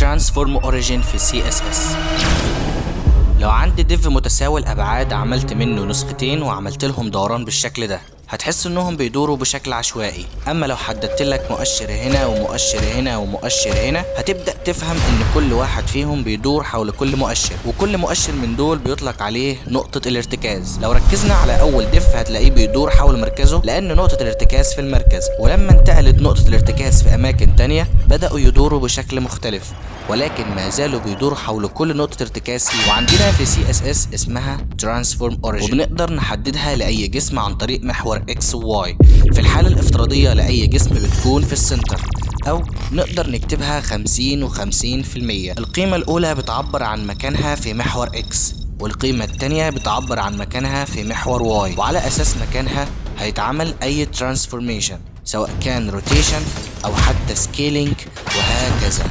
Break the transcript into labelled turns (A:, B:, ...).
A: ترانسفورم اوريجين في CSS. لو عندي ديف متساوي الابعاد عملت منه نسختين وعملت لهم دوران بالشكل ده، هتحس انهم بيدوروا بشكل عشوائي. اما لو حددت لك مؤشر هنا ومؤشر هنا ومؤشر هنا، هتبدأ تفهم ان كل واحد فيهم بيدور حول كل مؤشر، وكل مؤشر من دول بيطلق عليه نقطة الارتكاز. لو ركزنا على اول ديف هتلاقيه بيدور حول مركزه، لان نقطة الارتكاز في المركز. ولما انتقلت نقطة الارتكاز في اماكن تانية بدأوا يدوروا بشكل مختلف، ولكن ما زالوا بيدوروا حول كل نقطة ارتكاز فيه. وعندنا في CSS اسمها Transform Origin، وبنقدر نحددها لأي جسم عن طريق محور X و Y. في الحالة الافتراضية لأي جسم بتكون في السنتر، أو نقدر نكتبها 50 و50%. القيمة الأولى بتعبر عن مكانها في محور X، والقيمة التانية بتعبر عن مكانها في محور Y، وعلى أساس مكانها هيتعمل أي ترانسفورميشن، سواء كان روتيشن أو حتى سكيلينج وهكذا.